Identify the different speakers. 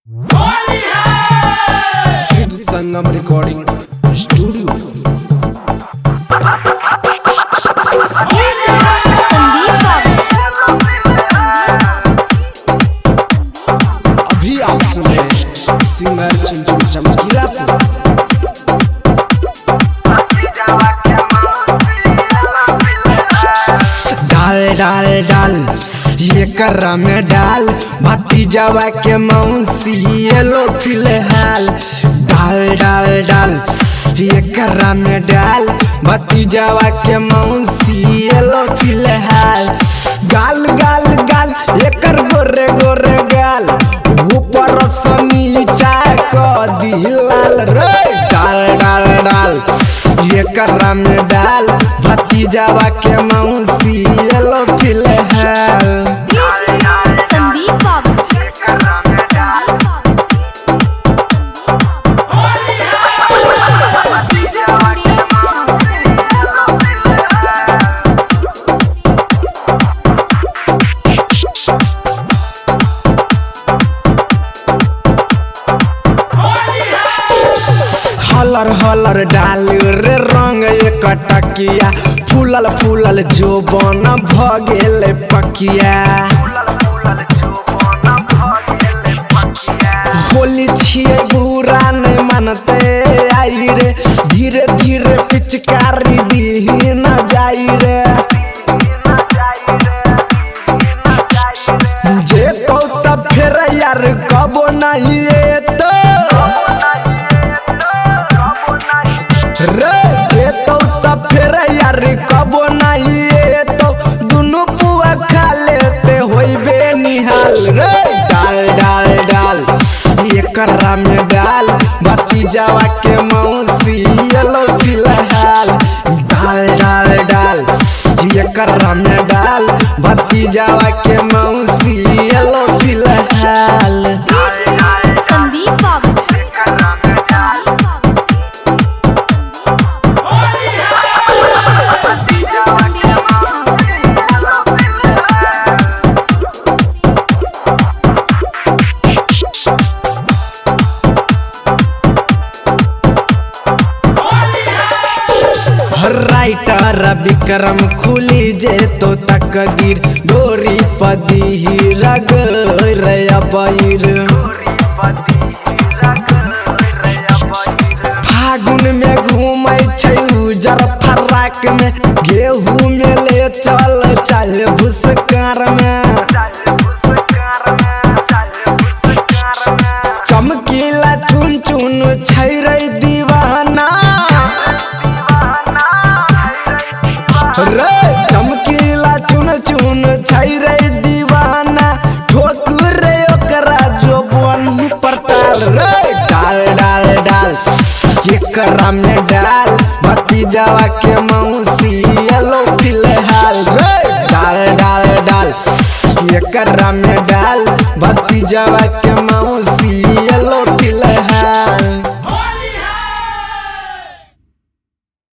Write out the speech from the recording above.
Speaker 1: सिद्ध संगम recording studio. अभी आप सुन रहे हैं सिंगर चिंचू चमकीला को। डाल डाल डाल ये कर्रा में डाल भतीजावा के मौसी ये लो फिलहाल। डाल डाल डाल ये कर्रा में डाल भतीजावा के मौसी ये लो फिलहाल। गाल गाल गाल ये कर गोरे गोरे गाल ऊपर से नीचा को दिलाल रे। डाल डाल डाल ये कर्रा में डाल भतीजावा के मौसी ये लो फिलहाल। हलर हलर डाल रे रंग एक टकिया फूलल फूलल जो बन भगेले पकिया। होली छिए बुरा नहीं मानते आई रे धीरे धीरे पिचकारी दी न जाई रे। जे तो तब फिर यार कबो नहीं तो रे जे तो तब फिर यार कबो नहीं तो दुनु पुआ खा लेते होइबे निहाल रे। डाल डाल डाल ये कर्रा में डाल भतीजावा के मौसी ये लो फिलहाल। डाल डाल डाल ये कर्रा में डाल भतीजावा के मौसी ये लो फिलहाल। राइटर विक्रम खुली जे तो तकदीर डोरी पदी रग रबीर। फागुन में घूमै छै उजर फराक में गेहूं में ले चल चल भुसकार में। चमकीला चुन चुन छै रे दीवाना रे। चमकीला चुन चुन छै रे दीवाना ठोकर रे ओकरा जो बन पड़ताल रे। डाल डाल डाल ये कर्रा में डाल भतीजावा के मौसी ये लो फिलहाल रे। डाल डाल डाल ये कर्रा में डाल भतीजावा के मौसी